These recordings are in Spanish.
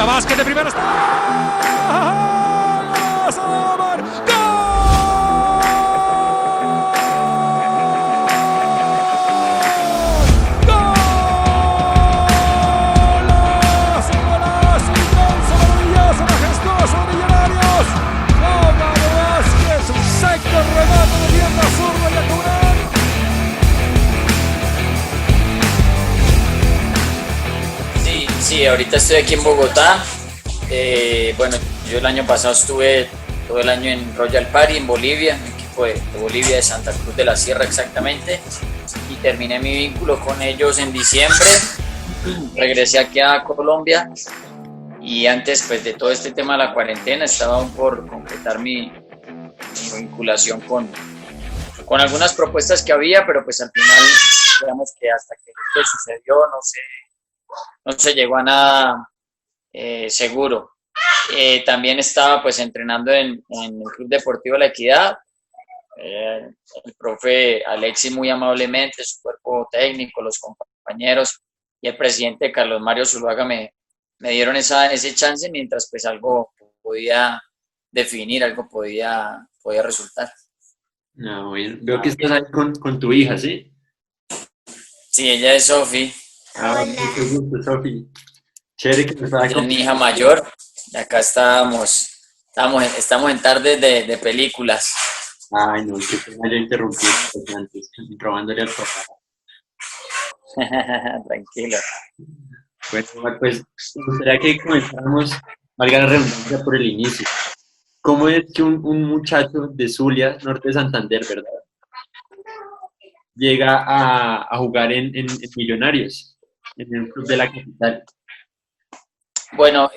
está Vázquez de primera. Sí, ahorita estoy aquí en Bogotá. Bueno, yo el año pasado estuve todo el año en Royal Party en Bolivia, un equipo de Bolivia, de Santa Cruz de la Sierra exactamente, y terminé mi vínculo con ellos en diciembre. Regresé aquí a Colombia y antes pues de todo este tema de la cuarentena estaba aún por completar mi vinculación con algunas propuestas que había, pero pues al final digamos que hasta que esto sucedió no se llegó a nada seguro. También estaba pues entrenando en el Club Deportivo La Equidad. El profe Alexis muy amablemente, su cuerpo técnico, los compañeros y el presidente Carlos Mario Zuluaga me dieron ese chance mientras pues algo podía definir, algo podía resultar. No, bueno. Veo que estás ahí con tu hija, ¿sí? Sí, ella es Sofi. Ah, mucho gusto, Sofi. Chévere que me estaba Ella es mi hija mayor y acá estamos en tardes de películas. Ay, no, qué pena yo interrumpí antes, robándole al papá. Tranquilo. Bueno, pues me gustaría que comenzáramos, valga la redundancia, por el inicio. ¿Cómo es que un muchacho de Zulia, norte de Santander, verdad, llega a jugar en Millonarios, en el club de la capital? Bueno,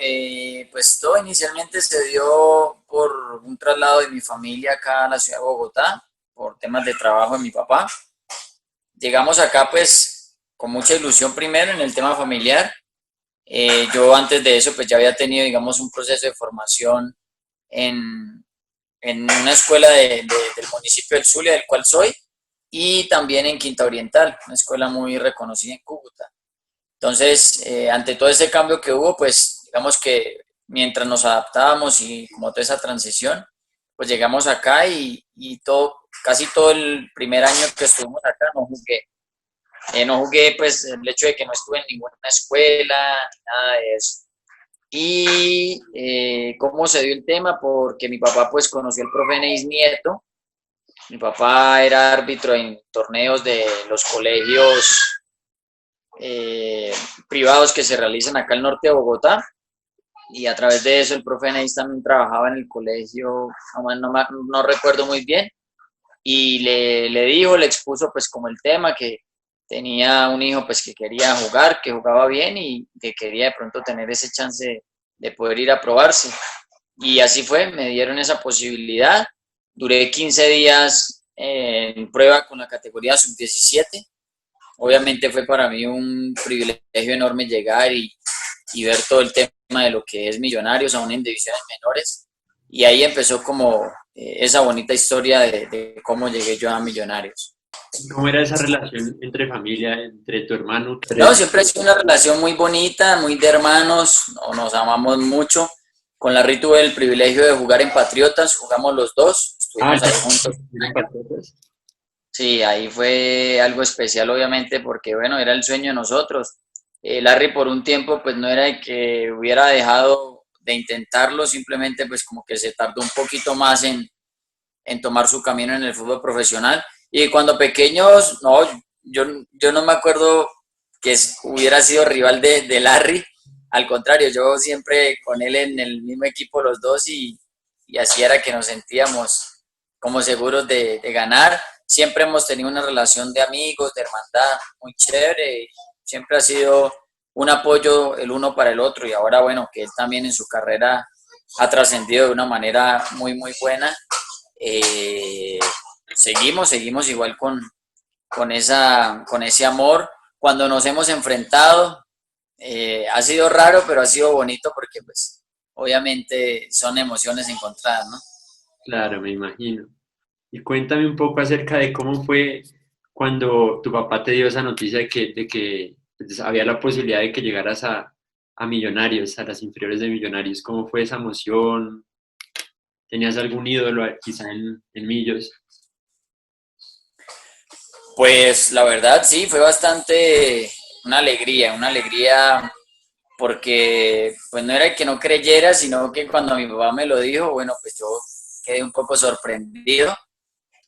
pues todo inicialmente se dio por un traslado de mi familia acá a la ciudad de Bogotá, por temas de trabajo de mi papá. Llegamos acá pues con mucha ilusión primero en el tema familiar. Yo antes de eso pues ya había tenido digamos un proceso de formación en, en una escuela del municipio del Zulia, del cual soy, y también en Quinta Oriental, una escuela muy reconocida en Cúcuta. Entonces, ante todo ese cambio que hubo, pues digamos que mientras nos adaptábamos y como toda esa transición, pues llegamos acá y casi todo el primer año que estuvimos acá no jugué. No jugué, pues el hecho de que no estuve en ninguna escuela, nada de eso. Y cómo se dio el tema, porque mi papá pues conoció al profe Neis Nieto. Mi papá era árbitro en torneos de los colegios privados que se realizan acá al norte de Bogotá, y a través de eso el profe Neis también trabajaba en el colegio, no recuerdo muy bien, y le expuso pues como el tema que tenía un hijo pues que quería jugar, que jugaba bien y que quería de pronto tener ese chance de poder ir a probarse. Y así fue, me dieron esa posibilidad. Duré 15 días en prueba con la categoría sub-17. Obviamente fue para mí un privilegio enorme llegar y ver todo el tema de lo que es Millonarios aún en divisiones menores. Y ahí empezó como esa bonita historia de cómo llegué yo a Millonarios. ¿Cómo era esa relación entre familia, entre tu hermano? No, siempre ha sido una relación muy bonita, muy de hermanos, nos amamos mucho. Con Larry tuve el privilegio de jugar en Patriotas, jugamos los dos, Ah, estuvimos ahí juntos. Sí, ahí fue algo especial obviamente porque bueno, era el sueño de nosotros. Larry por un tiempo pues no era de que hubiera dejado de intentarlo, simplemente pues como que se tardó un poquito más en tomar su camino en el fútbol profesional. Y cuando pequeños, no, yo no me acuerdo que hubiera sido rival de Larry, al contrario, yo siempre con él en el mismo equipo los dos y así era que nos sentíamos como seguros de ganar. Siempre hemos tenido una relación de amigos, de hermandad muy chévere, siempre ha sido un apoyo el uno para el otro y ahora bueno, que él también en su carrera ha trascendido de una manera muy muy buena. eh, seguimos igual con ese amor. Cuando nos hemos enfrentado, ha sido raro, pero ha sido bonito porque pues obviamente son emociones encontradas, ¿no? Claro, me imagino. Y cuéntame un poco acerca de cómo fue cuando tu papá te dio esa noticia de que pues, había la posibilidad de que llegaras a Millonarios, a las inferiores de Millonarios? ¿Cómo fue esa emoción? ¿Tenías algún ídolo quizá en Millos? Pues la verdad sí, fue bastante una alegría porque pues no era que no creyera, sino que cuando mi papá me lo dijo, bueno, pues yo quedé un poco sorprendido,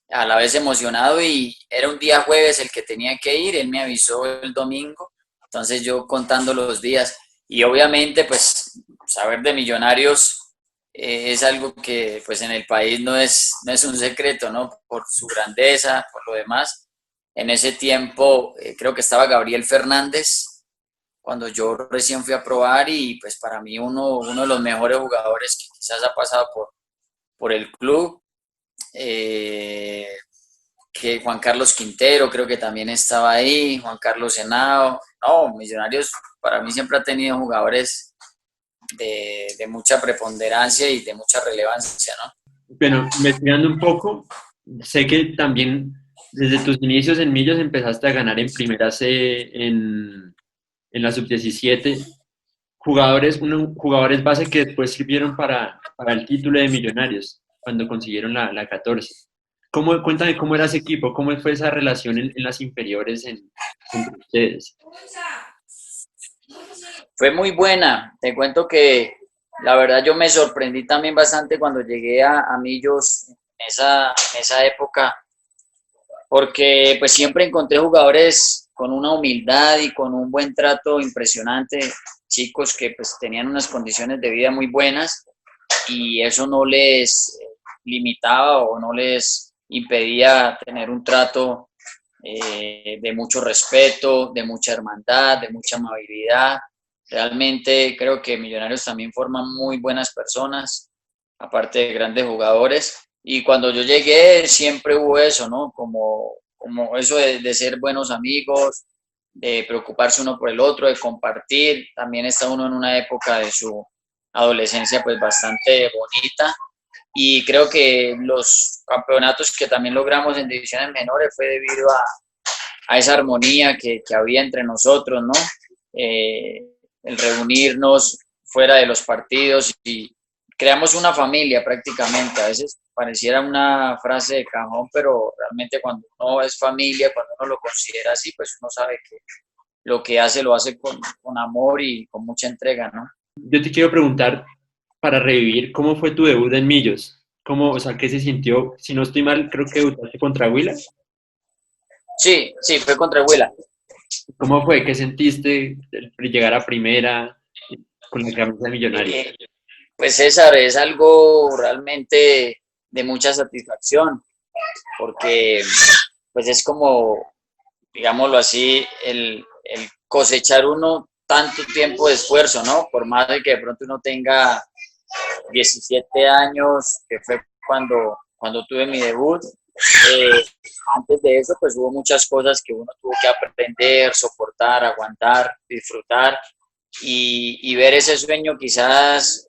a la vez emocionado y era un día jueves el que tenía que ir, él me avisó el domingo, entonces yo contando los días y obviamente pues saber de Millonarios es algo que pues en el país no es un secreto, ¿no? Por su grandeza, por lo demás. En ese tiempo creo que estaba Gabriel Fernández cuando yo recién fui a probar y pues para mí uno de los mejores jugadores que quizás ha pasado por el club. Eh, que Juan Carlos Quintero creo que también estaba ahí, Juan Carlos Henao. No, Millonarios para mí siempre ha tenido jugadores de mucha preponderancia y de mucha relevancia, ¿no? Bueno, investigando un poco, sé que también desde tus inicios en Millos empezaste a ganar en Primera C en la sub-17 jugadores base que después sirvieron para el título de Millonarios cuando consiguieron la 14. Cuéntame cómo era ese equipo, cómo fue esa relación en las inferiores entre ustedes. Fue muy buena, te cuento que la verdad yo me sorprendí también bastante cuando llegué a Millos en esa época, porque pues siempre encontré jugadores con una humildad y con un buen trato impresionante, chicos que pues tenían unas condiciones de vida muy buenas y eso no les limitaba o no les impedía tener un trato de mucho respeto, de mucha hermandad, de mucha amabilidad. Realmente creo que Millonarios también forman muy buenas personas, aparte de grandes jugadores. Y cuando yo llegué siempre hubo eso, ¿no? Como eso de ser buenos amigos, de preocuparse uno por el otro, de compartir. También está uno en una época de su adolescencia pues bastante bonita y creo que los campeonatos que también logramos en divisiones menores fue debido a esa armonía que había entre nosotros, ¿no? El reunirnos fuera de los partidos y creamos una familia prácticamente. A veces pareciera una frase de cajón, pero realmente cuando uno es familia, cuando uno lo considera así, pues uno sabe que lo que hace lo hace con amor y con mucha entrega, ¿no? Yo te quiero preguntar, para revivir, ¿cómo fue tu debut en Millos? ¿Cómo, o sea, qué se sintió? Si no estoy mal, creo que debutaste contra Huila. Sí, sí, fue contra el Huila. ¿Cómo fue? ¿Qué sentiste el llegar a primera con la camisa de Millonarios? Pues César, es algo realmente de mucha satisfacción, porque pues es como, digámoslo así, el cosechar uno tanto tiempo de esfuerzo, ¿no? Por más de que de pronto uno tenga 17 años, que fue cuando tuve mi debut. Eh, Antes de eso, pues hubo muchas cosas que uno tuvo que aprender, soportar, aguantar, disfrutar y ver ese sueño quizás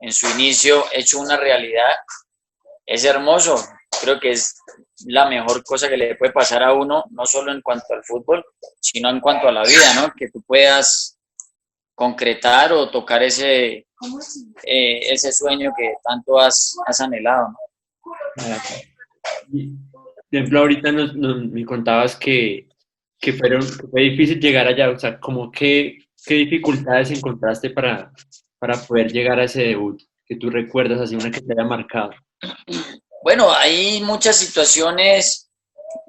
en su inicio hecho una realidad es hermoso. Creo que es la mejor cosa que le puede pasar a uno, no solo en cuanto al fútbol, sino en cuanto a la vida, ¿no? Que tú puedas concretar o tocar ese sueño que tanto has anhelado, ¿no? Por ejemplo, ahorita me contabas que que fue difícil llegar allá, o sea, como qué dificultades encontraste para poder llegar a ese debut, que tú recuerdas, así una que te haya marcado. Bueno, hay muchas situaciones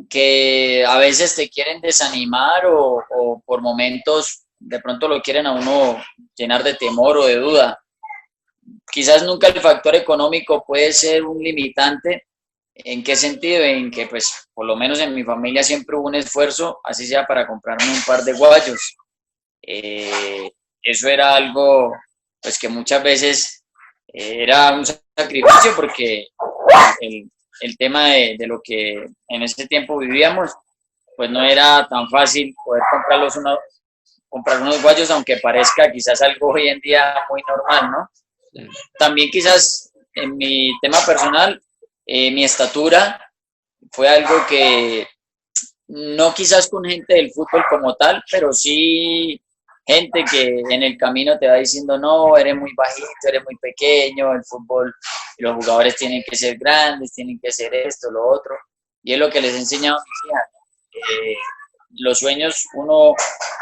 que a veces te quieren desanimar o por momentos de pronto lo quieren a uno llenar de temor o de duda. Quizás nunca el factor económico puede ser un limitante. ¿En qué sentido? En que, pues, por lo menos en mi familia siempre hubo un esfuerzo, así sea para comprarme un par de guayos. Eh, Eso era algo, pues, que muchas veces era un sacrificio porque el tema de lo que en ese tiempo vivíamos, pues no era tan fácil poder comprar unos guayos, aunque parezca quizás algo hoy en día muy normal, ¿no? También quizás en mi tema personal, mi estatura fue algo que no quizás con gente del fútbol como tal, pero sí gente que en el camino te va diciendo, no, eres muy bajito, eres muy pequeño, el fútbol, los jugadores tienen que ser grandes, tienen que ser esto, lo otro. Y es lo que les he enseñado a mis hijas. Los sueños uno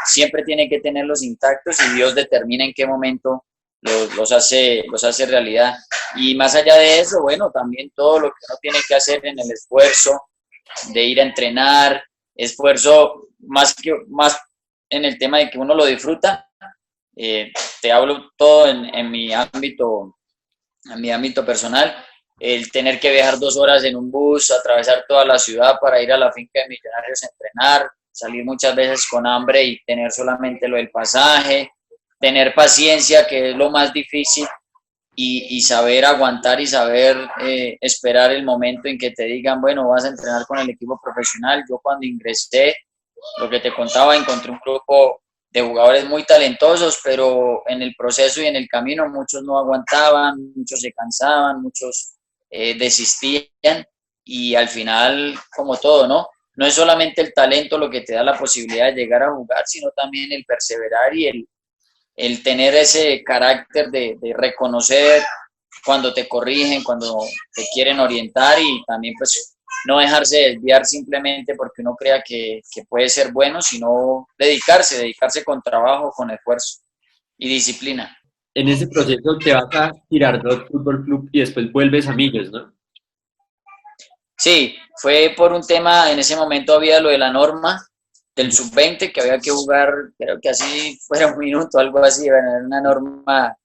siempre tiene que tenerlos intactos y Dios determina en qué momento los hace realidad. Y más allá de eso, bueno, también todo lo que uno tiene que hacer en el esfuerzo de ir a entrenar, esfuerzo más en el tema de que uno lo disfruta. Te hablo todo en mi ámbito personal, el tener que viajar 2 horas en un bus, atravesar toda la ciudad para ir a la finca de Millonarios a entrenar, salir muchas veces con hambre y tener solamente lo del pasaje, tener paciencia, que es lo más difícil, y saber aguantar y saber esperar el momento en que te digan, bueno, vas a entrenar con el equipo profesional. Yo cuando ingresé, lo que te contaba, encontré un grupo de jugadores muy talentosos, pero en el proceso y en el camino muchos no aguantaban, muchos se cansaban, muchos desistían, y al final, como todo, ¿no? No es solamente el talento lo que te da la posibilidad de llegar a jugar, sino también el perseverar y el tener ese carácter de reconocer cuando te corrigen, cuando te quieren orientar, y también pues no dejarse desviar simplemente porque uno crea que puede ser bueno, sino dedicarse con trabajo, con esfuerzo y disciplina. En ese proceso te vas a Girardot Fútbol Club y después vuelves a Millos, ¿no? Sí, fue por un tema, en ese momento había lo de la norma del sub-20, que había que jugar, creo que así fuera un minuto, algo así, bueno, era una norma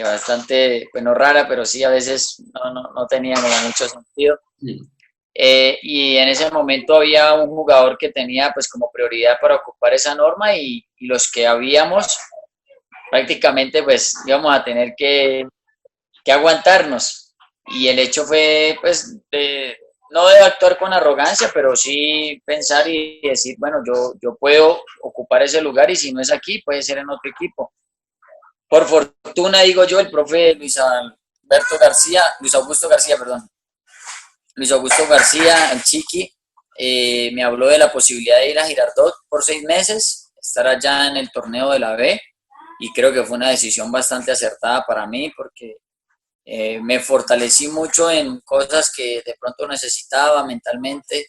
bastante, bueno, rara, pero sí a veces no tenía como mucho sentido. Sí. Y en ese momento había un jugador que tenía pues como prioridad para ocupar esa norma, y los que habíamos prácticamente pues íbamos a tener que aguantarnos. Y el hecho fue pues no de actuar con arrogancia, pero sí pensar y decir, bueno, yo puedo ocupar ese lugar, y si no es aquí, puede ser en otro equipo. Por fortuna, digo yo, el profe Luis Augusto García, perdón, Luis Augusto García, el Chiqui, me habló de la posibilidad de ir a Girardot por 6 meses, estar allá en el torneo de la B, y creo que fue una decisión bastante acertada para mí, porque me fortalecí mucho en cosas que de pronto necesitaba mentalmente,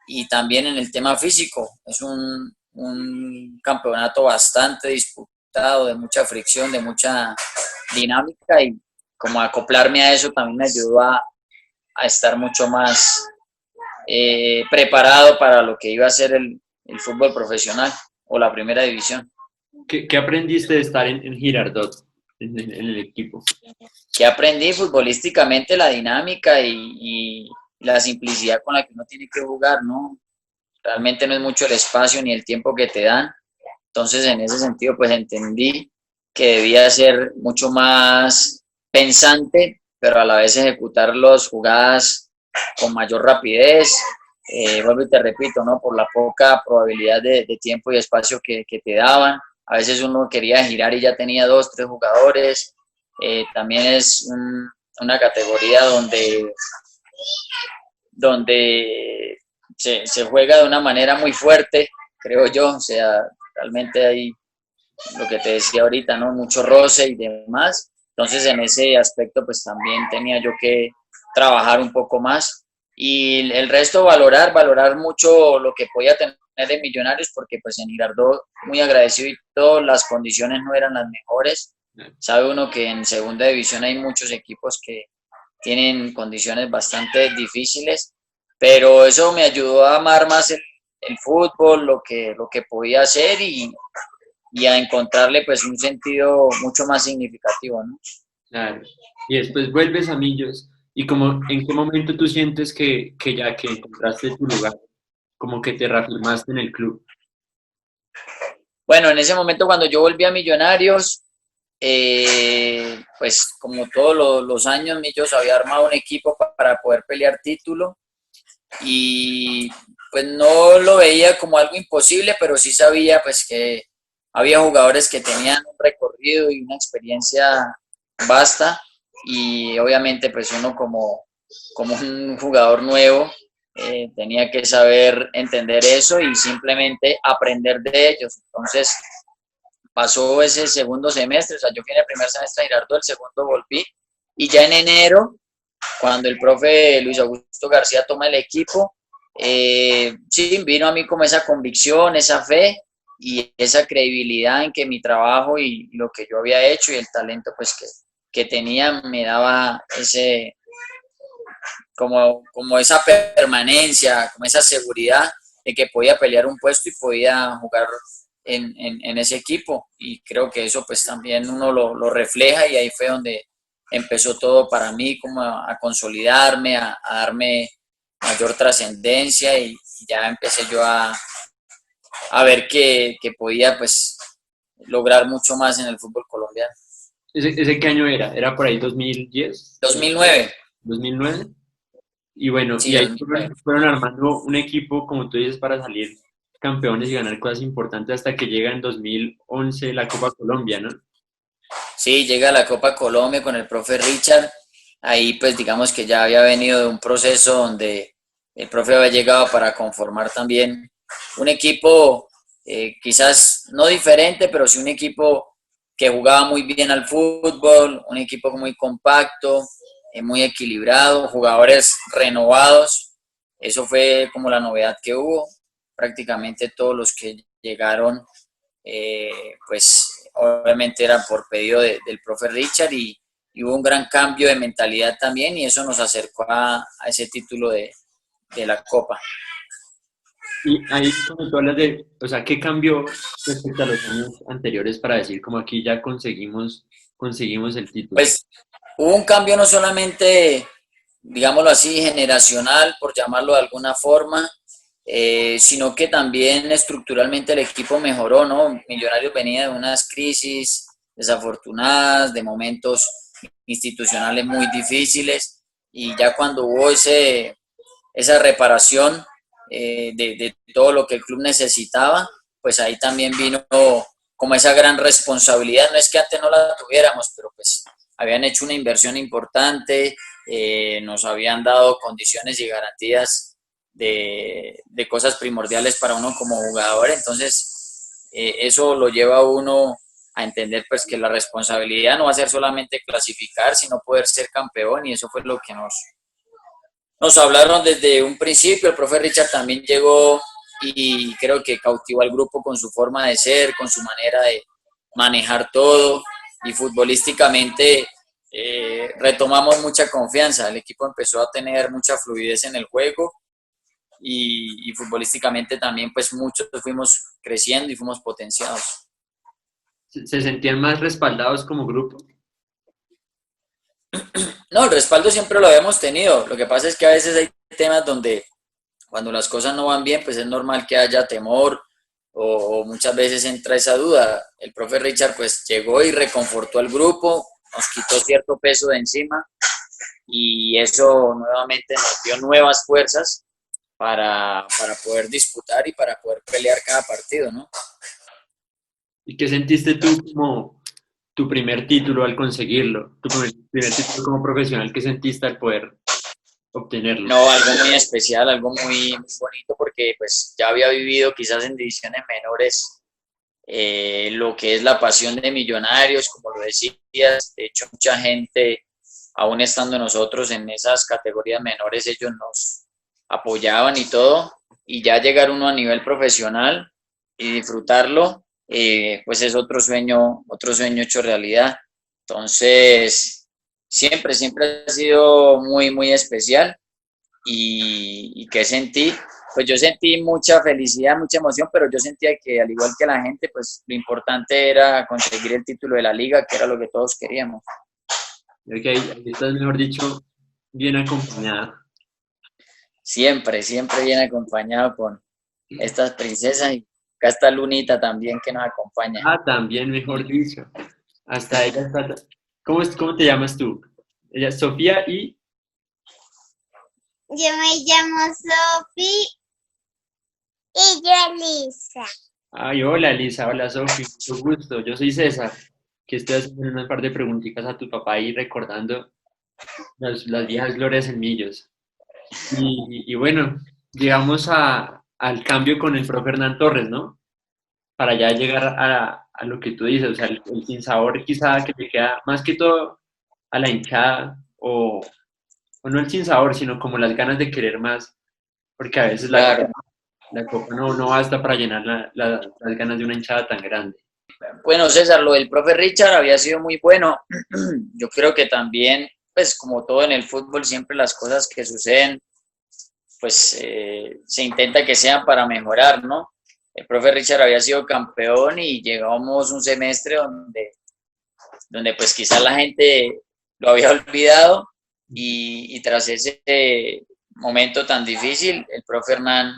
y también en el tema físico. Es un campeonato bastante disputado, de mucha fricción, de mucha dinámica, y como acoplarme a eso también me ayudó a estar mucho más preparado para lo que iba a ser el fútbol profesional o la primera división. ¿Qué aprendiste de estar en Girardot, en el equipo? Que aprendí futbolísticamente la dinámica y la simplicidad con la que uno tiene que jugar, ¿no? Realmente no es mucho el espacio ni el tiempo que te dan. Entonces, en ese sentido, pues entendí que debía ser mucho más pensante, pero a la vez ejecutar las jugadas con mayor rapidez. Vuelvo y te repito, ¿no? Por la poca probabilidad de tiempo y espacio que te daban. A veces uno quería girar y ya tenía 2, 3 jugadores. También es una categoría donde se juega de una manera muy fuerte, creo yo. O sea, realmente hay lo que te decía ahorita, ¿no? Mucho roce y demás. Entonces, en ese aspecto, pues también tenía yo que trabajar un poco más. Y el resto, valorar mucho lo que podía tener de Millonarios, porque pues en Girardot, muy agradecido y todo, las condiciones no eran las mejores. Sabe uno que en segunda división hay muchos equipos que tienen condiciones bastante difíciles, pero eso me ayudó a amar más el fútbol, lo que podía hacer, y a encontrarle pues un sentido mucho más significativo, ¿no? Claro. Y después vuelves a Millos. ¿Y como en qué momento tú sientes que ya que encontraste tu lugar, como que te reafirmaste en el club? Bueno, en ese momento cuando yo volví a Millonarios, pues como todos los años, Millos había armado un equipo para poder pelear título, y pues no lo veía como algo imposible, pero sí sabía pues que había jugadores que tenían un recorrido y una experiencia vasta, y obviamente pues uno como un jugador nuevo tenía que saber entender eso y simplemente aprender de ellos. Entonces pasó ese segundo semestre, o sea, yo fui en el primer semestre a Girardot, el segundo volví, y ya en enero, cuando el profe Luis Augusto García toma el equipo, sí, vino a mí como esa convicción, esa fe y esa credibilidad en que mi trabajo y lo que yo había hecho y el talento pues que tenía me daba ese, como esa permanencia, como esa seguridad de que podía pelear un puesto y podía jugar en ese equipo. Y creo que eso pues también uno lo refleja y ahí fue donde empezó todo para mí, como a consolidarme, a darme mayor trascendencia y ya empecé yo a ver que podía pues lograr mucho más en el fútbol colombiano. ¿Ese qué año era? ¿Era por ahí 2010? 2009, ¿2009? Y bueno, sí, y ahí 2009. fueron armando un equipo, como tú dices, para salir campeones y ganar cosas importantes hasta que llega en 2011 la Copa Colombia, ¿no? Sí, llega a la Copa Colombia con el profe Richard. Ahí pues digamos que ya había venido de un proceso donde el profe había llegado para conformar también un equipo quizás no diferente, pero sí un equipo que jugaba muy bien al fútbol, un equipo muy compacto, muy equilibrado, jugadores renovados. Eso fue como la novedad que hubo. Prácticamente todos los que llegaron pues obviamente era por pedido del profe Richard y hubo un gran cambio de mentalidad también y eso nos acercó a ese título de la Copa. Y ahí, como tú hablas de, o sea, ¿qué cambió respecto a los años anteriores para decir como aquí ya conseguimos el título? Pues hubo un cambio no solamente, digámoslo así, generacional, por llamarlo de alguna forma, sino que también estructuralmente el equipo mejoró, ¿no? Millonarios venía de unas crisis desafortunadas, de momentos institucionales muy difíciles, y ya cuando hubo esa reparación de todo lo que el club necesitaba, pues ahí también vino como esa gran responsabilidad. No es que antes no la tuviéramos, pero pues habían hecho una inversión importante, nos habían dado condiciones y garantías de cosas primordiales para uno como jugador, entonces eso lo lleva a uno a entender pues que la responsabilidad no va a ser solamente clasificar, sino poder ser campeón y eso fue lo que nos hablaron desde un principio. El profe Richard también llegó y creo que cautivó al grupo con su forma de ser, con su manera de manejar todo y futbolísticamente retomamos mucha confianza. El equipo empezó a tener mucha fluidez en el juego y futbolísticamente también pues muchos fuimos creciendo y fuimos potenciados. ¿Se sentían más respaldados como grupo? No, el respaldo siempre lo habíamos tenido. Lo que pasa es que a veces hay temas donde cuando las cosas no van bien, pues es normal que haya temor o muchas veces entra esa duda. El profe Richard pues llegó y reconfortó al grupo, nos quitó cierto peso de encima y eso nuevamente nos dio nuevas fuerzas para poder disputar y para poder pelear cada partido, ¿no? ¿Y qué sentiste tú como tu primer título al conseguirlo? Tu primer título como profesional, ¿qué sentiste al poder obtenerlo? No, algo muy especial, algo muy bonito porque pues ya había vivido quizás en divisiones menores lo que es la pasión de Millonarios, como lo decías. De hecho, mucha gente, aún estando nosotros en esas categorías menores, ellos nos apoyaban y todo, y ya llegar uno a nivel profesional y disfrutarlo, pues es otro sueño hecho realidad. Entonces, siempre ha sido muy especial y qué sentí. Pues yo sentí mucha felicidad, mucha emoción, pero yo sentía que al igual que la gente, pues lo importante era conseguir el título de la liga, que era lo que todos queríamos. Creo que ahí estás, mejor dicho, bien acompañada. Siempre viene acompañado con estas princesas y acá está Lunita también que nos acompaña. Ah, también, mejor dicho. Hasta ella está. ¿Cómo te llamas tú? Ella es Sofía y. Yo me llamo Sofi y yo Elisa. Ay, hola Elisa, hola Sofía, mucho gusto. Yo soy César, que estoy haciendo un par de preguntitas a tu papá y recordando las viejas glorias en Millos. Y bueno, llegamos al cambio con el profe Hernán Torres, ¿no? Para ya llegar a lo que tú dices, o sea, el sinsabor quizá que le queda más que todo a la hinchada, o no el sinsabor, sino como las ganas de querer más, porque a veces Claro. la copa no basta para llenar las ganas de una hinchada tan grande. Bueno, César, lo del profe Richard había sido muy bueno. Yo creo que también, pues como todo en el fútbol, siempre las cosas que suceden, pues se intenta que sean para mejorar, ¿no? El profe Richard había sido campeón y llegamos un semestre donde pues quizás la gente lo había olvidado y tras ese momento tan difícil, el profe Hernán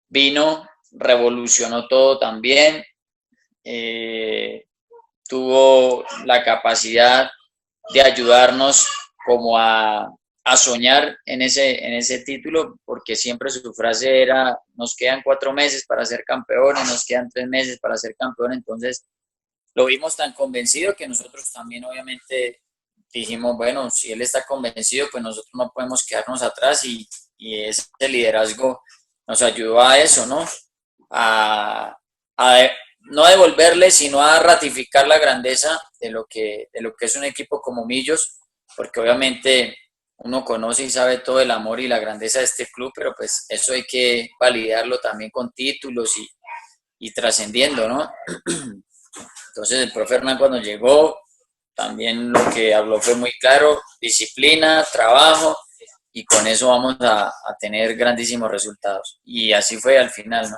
vino, revolucionó todo también, tuvo la capacidad de ayudarnos como a soñar en ese título, porque siempre su frase era, nos quedan 4 meses para ser campeones, nos quedan 3 meses para ser campeones, entonces lo vimos tan convencido que nosotros también obviamente dijimos, bueno, si él está convencido, pues nosotros no podemos quedarnos atrás y ese liderazgo nos ayudó a eso, ¿no? A no a devolverle, sino a ratificar la grandeza de lo que es un equipo como Millos, porque obviamente uno conoce y sabe todo el amor y la grandeza de este club, pero pues eso hay que validarlo también con títulos y trascendiendo, ¿no? Entonces el profe Hernán cuando llegó, también lo que habló fue muy claro, disciplina, trabajo, y con eso vamos a tener grandísimos resultados. Y así fue al final, ¿no?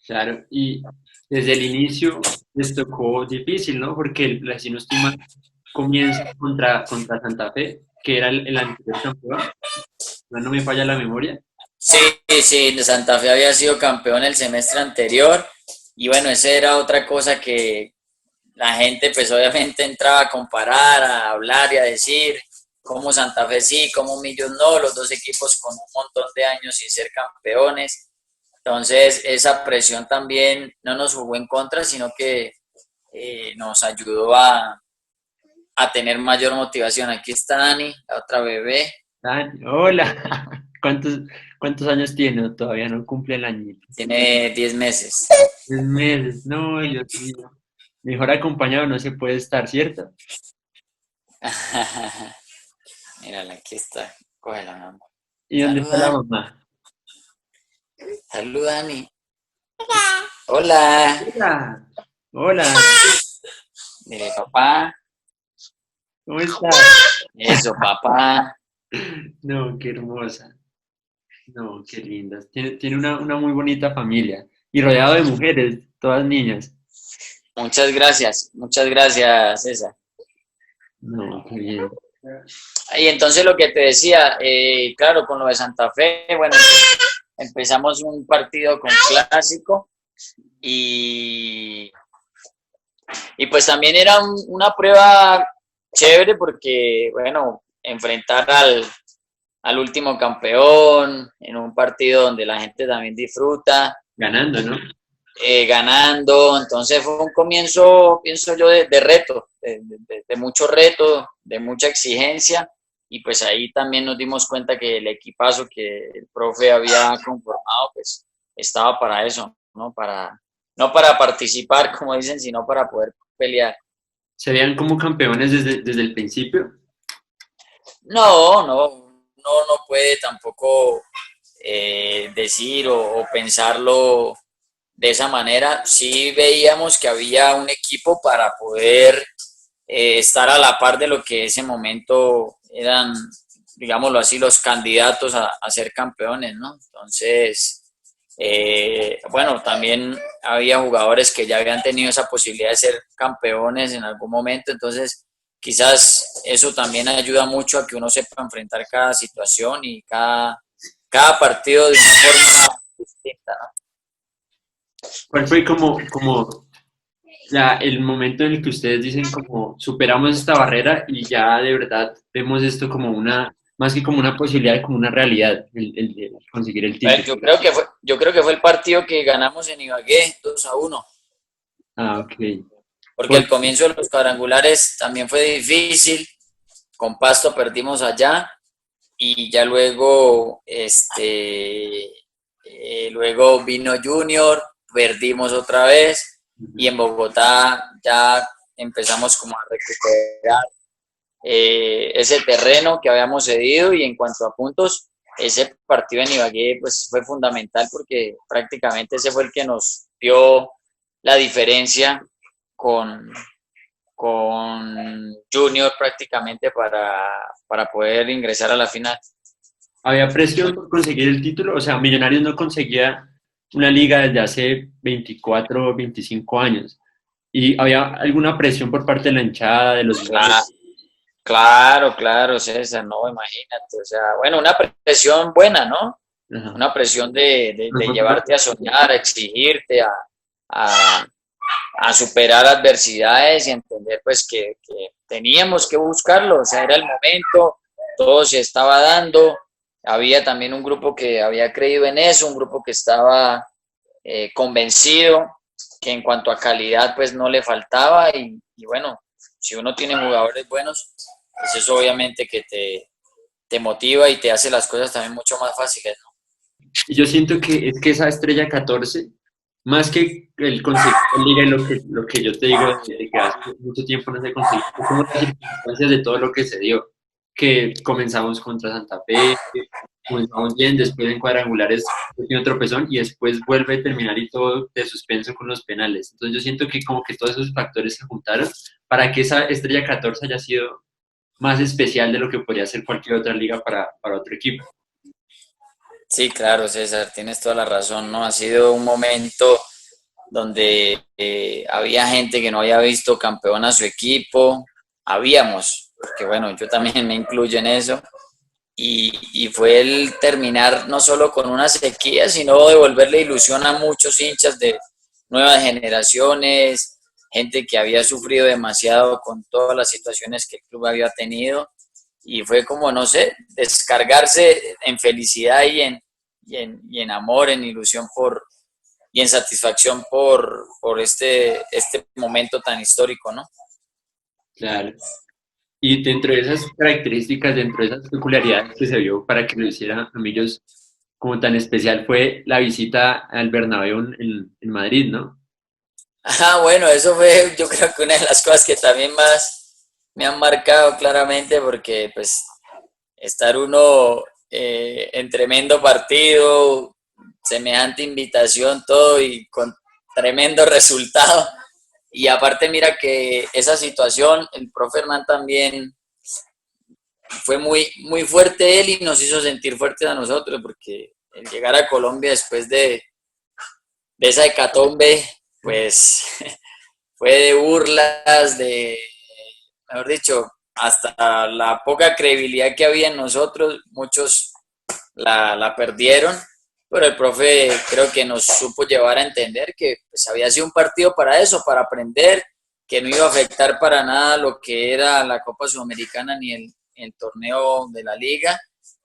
Claro, y desde el inicio les tocó difícil, ¿no? Porque si no estoy mal, comienza contra Santa Fe, que era el anterior campeón, no me falla la memoria. Sí, sí, Santa Fe había sido campeón el semestre anterior y bueno, esa era otra cosa que la gente pues obviamente entraba a comparar, a hablar y a decir cómo Santa Fe sí, cómo Millos no, los dos equipos con un montón de años sin ser campeones. Entonces esa presión también no nos jugó en contra, sino que nos ayudó a tener mayor motivación. Aquí está Dani, la otra bebé, Dani, hola, ¿cuántos años tiene? Todavía no cumple el año. tiene 10 meses. 3 meses, no, Dios mío. Mejor acompañado no se puede estar, ¿cierto? Mírala, aquí está. Cógela, mi amor. ¿Y dónde está la Saluda, mamá? saluda, Dani. Hola. Hola, hola, Dile, papá. ¿cómo estás? Eso, papá. No, qué hermosa. No, qué lindas. Tiene una muy bonita familia. Y rodeado de mujeres, todas niñas. Muchas gracias, César. No, qué bien. Y entonces lo que te decía, claro, con lo de Santa Fe, bueno, empezamos un partido con clásico y, y pues también era una prueba chévere porque, bueno, enfrentar al último campeón en un partido donde la gente también disfruta, Ganando, ¿no? ganando, entonces fue un comienzo, pienso yo, de reto, de mucho reto, de mucha exigencia, y pues ahí también nos dimos cuenta que el equipazo que el profe había conformado, pues estaba para eso, no para participar, como dicen, sino para poder pelear. ¿Se veían como campeones desde el principio? No puede tampoco decir o pensarlo de esa manera. Sí veíamos que había un equipo para poder estar a la par de lo que en ese momento eran, digámoslo así, los candidatos a ser campeones, ¿no? Entonces, bueno, también había jugadores que ya habían tenido esa posibilidad de ser campeones en algún momento, entonces quizás eso también ayuda mucho a que uno sepa enfrentar cada situación y cada partido de una forma distinta, ¿no? ¿Cuál fue como el momento en el que ustedes dicen como superamos esta barrera y ya de verdad vemos esto como más que como una posibilidad, como una realidad, el conseguir el Bueno, título? yo creo que fue el partido que ganamos en Ibagué, 2-1, Ah, ok. porque Por- el comienzo de los cuadrangulares también fue difícil, con Pasto perdimos allá y ya luego, luego vino Junior, perdimos otra vez y en Bogotá ya empezamos como a recuperar ese terreno que habíamos cedido, y en cuanto a puntos, ese partido en Ibagué pues fue fundamental porque prácticamente ese fue el que nos dio la diferencia con, con Junior prácticamente para poder ingresar a la final. ¿Había presión por conseguir el título? O sea, Millonarios no conseguía una liga desde hace 24 o 25 años. ¿Y había alguna presión por parte de la hinchada, de los medios? Claro, César, no, imagínate, o sea, bueno, una presión buena, ¿no? Ajá. Una presión de llevarte a soñar, a exigirte, a, a superar adversidades y entender pues que teníamos que buscarlo, o sea, era el momento, todo se estaba dando, había también un grupo que había creído en eso, un grupo que estaba convencido que en cuanto a calidad pues no le faltaba, y bueno, si uno tiene jugadores buenos, pues eso obviamente que te motiva y te hace las cosas también mucho más fáciles, ¿no? Y yo siento que es que esa estrella 14, más que el conseguir la liga y lo que yo te digo de que hace mucho tiempo no se consiguió, es como las circunstancias de todo lo que se dio, que comenzamos contra Santa Fe, que comenzamos bien, después en cuadrangulares tiene un tropezón y después vuelve a terminar y todo de suspenso con los penales. Entonces yo siento que como que todos esos factores se juntaron para que esa estrella 14 haya sido más especial de lo que podría ser cualquier otra liga para otro equipo. Sí, claro, César, tienes toda la razón, ¿no? Ha sido un momento donde había gente que no había visto campeón a su equipo, habíamos, porque bueno, yo también me incluyo en eso, y fue el terminar no solo con una sequía, sino devolverle ilusión a muchos hinchas de nuevas generaciones, gente que había sufrido demasiado con todas las situaciones que el club había tenido, y fue como, no sé, descargarse en felicidad y en amor, en ilusión y en satisfacción por este momento tan histórico, ¿no? Claro. Y dentro de esas características, dentro de esas peculiaridades que se vio para que lo hiciera a Millos como tan especial fue la visita al Bernabéu en Madrid, ¿no? Bueno, eso fue yo creo que una de las cosas que también más me han marcado claramente, porque pues estar uno en tremendo partido, semejante invitación, todo y con tremendo resultado. Y aparte mira que esa situación, el profe Hernán también fue muy fuerte él y nos hizo sentir fuertes a nosotros, porque el llegar a Colombia después de esa hecatombe, pues fue de burlas, mejor dicho, hasta la poca credibilidad que había en nosotros, muchos la perdieron, pero el profe creo que nos supo llevar a entender que pues, había sido un partido para eso, para aprender, que no iba a afectar para nada lo que era la Copa Sudamericana ni el torneo de la liga,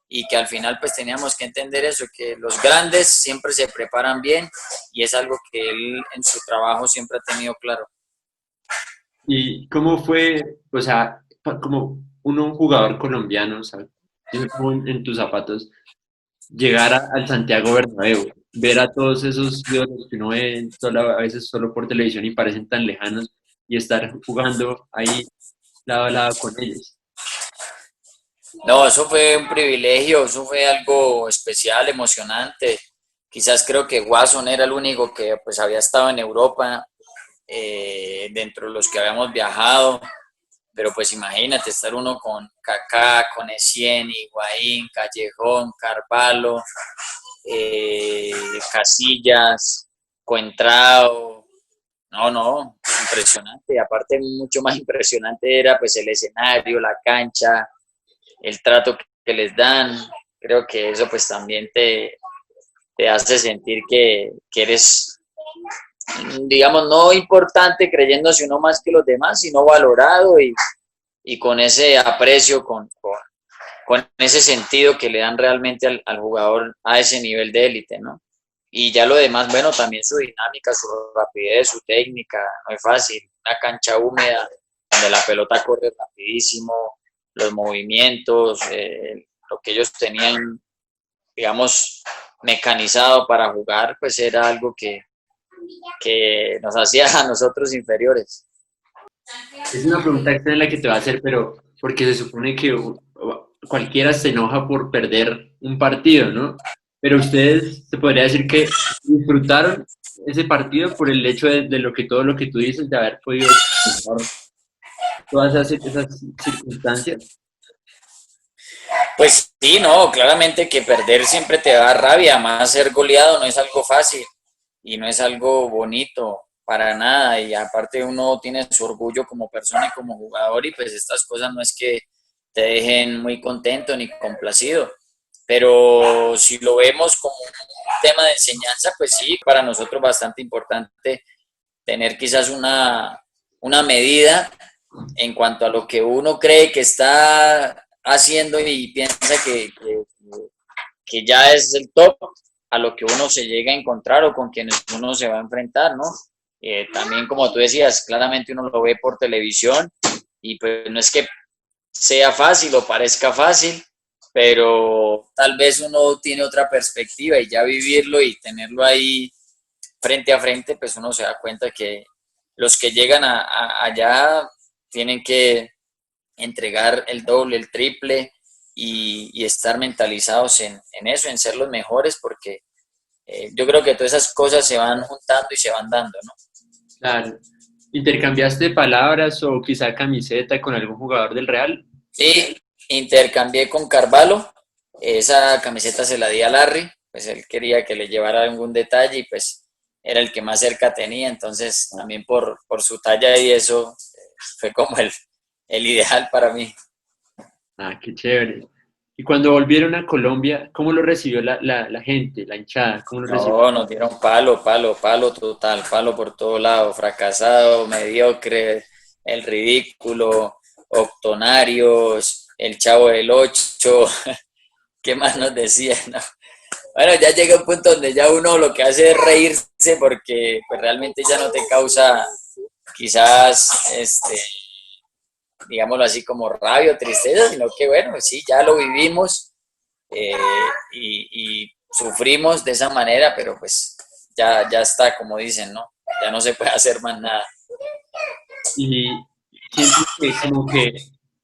y que al final pues teníamos que entender eso, que los grandes siempre se preparan bien, y es algo que él en su trabajo siempre ha tenido claro. ¿Y cómo fue, o sea, como uno, un jugador colombiano, o sea, yo me pongo en tus zapatos, llegar al Santiago Bernabéu, ver a todos esos ídolos que uno ve a veces solo por televisión y parecen tan lejanos y estar jugando ahí lado a lado con ellos? No, eso fue un privilegio, eso fue algo especial, emocionante. Quizás creo que Watson era el único que pues había estado en Europa, dentro de los que habíamos viajado, pero pues imagínate estar uno con Kaká, con Essien, Higuaín, Callejón, Carvalho, eh, Casillas, Coentrao. No, impresionante. Y aparte, mucho más impresionante era pues el escenario, la cancha, el trato que les dan. Creo que eso pues también te hace sentir que eres, digamos, no importante creyéndose uno más que los demás, sino valorado, y con ese aprecio, con ese sentido que le dan realmente al jugador a ese nivel de élite, ¿no? Y ya lo demás, bueno, también su dinámica, su rapidez, su técnica, no es fácil. Una cancha húmeda donde la pelota corre rapidísimo, los movimientos, lo que ellos tenían, digamos, mecanizado para jugar, pues era algo que nos hacía a nosotros inferiores. Es una pregunta extraña la que te va a hacer, pero porque se supone que cualquiera se enoja por perder un partido, ¿no? Pero ustedes, se podría decir que disfrutaron ese partido por el hecho de lo que todo lo que tú dices, de haber podido disfrutar todas esas circunstancias. Pues sí, no, claramente que perder siempre te da rabia, más ser goleado no es algo fácil y no es algo bonito para nada, y aparte uno tiene su orgullo como persona y como jugador, y pues estas cosas no es que te dejen muy contento ni complacido, pero si lo vemos como un tema de enseñanza, pues sí, para nosotros bastante importante tener quizás una medida en cuanto a lo que uno cree que está haciendo y piensa que ya es el top, a lo que uno se llega a encontrar o con quienes uno se va a enfrentar, ¿no? También, como tú decías, claramente uno lo ve por televisión y pues no es que sea fácil o parezca fácil, pero tal vez uno tiene otra perspectiva y ya vivirlo y tenerlo ahí frente a frente, pues uno se da cuenta que los que llegan allá tienen que entregar el doble, el triple y estar mentalizados en eso, en ser los mejores, porque yo creo que todas esas cosas se van juntando y se van dando, ¿no? Claro. ¿Intercambiaste palabras o quizá camiseta con algún jugador del Real? Sí, intercambié con Carvalho, esa camiseta se la di a Larry, pues él quería que le llevara algún detalle y pues era el que más cerca tenía, entonces también por su talla y eso fue como el ideal para mí. Ah, qué chévere. Y cuando volvieron a Colombia, ¿cómo lo recibió la gente, la hinchada? ¿Cómo lo recibió? No, nos dieron palo, palo, palo total, palo por todo lado, fracasado, mediocre, el ridículo, octonarios, el chavo del ocho, ¿qué más nos decían? No. Bueno, ya llega un punto donde ya uno lo que hace es reírse porque pues, realmente ya no te causa quizás, digámoslo así, como rabia o tristeza, sino que bueno, sí, ya lo vivimos eh, y sufrimos de esa manera, pero pues ya está, como dicen, ¿no? Ya no se puede hacer más nada. Y siento que como que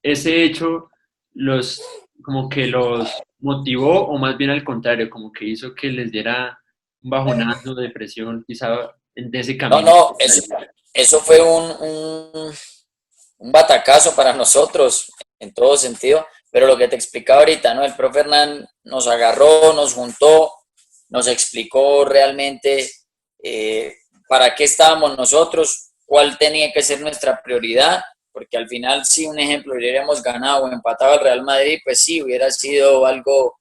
ese hecho como que los motivó, o más bien al contrario, como que hizo que les diera un bajonazo, depresión, quizá de ese No, camino. no, eso fue un batacazo para nosotros en todo sentido, pero lo que te explicaba ahorita, ¿no? El profe Hernán nos agarró, nos juntó, nos explicó realmente para qué estábamos nosotros, cuál tenía que ser nuestra prioridad, porque al final si un ejemplo hubiéramos ganado o empatado al Real Madrid, pues sí, hubiera sido algo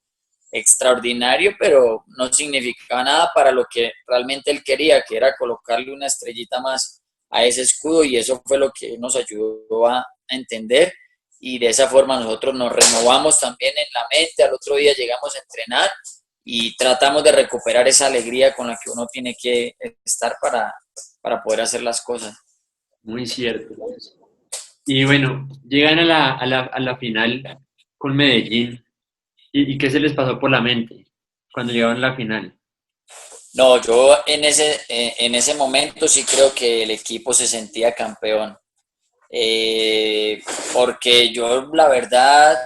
extraordinario, pero no significaba nada para lo que realmente él quería, que era colocarle una estrellita más a ese escudo, y eso fue lo que nos ayudó a entender, y de esa forma nosotros nos renovamos también en la mente. Al otro día llegamos a entrenar y tratamos de recuperar esa alegría con la que uno tiene que estar para poder hacer las cosas. Muy cierto. Y bueno, llegan a la final con Medellín. Y qué se les pasó por la mente cuando llegaron a la final? No, yo en ese momento sí creo que el equipo se sentía campeón, eh, porque yo la verdad,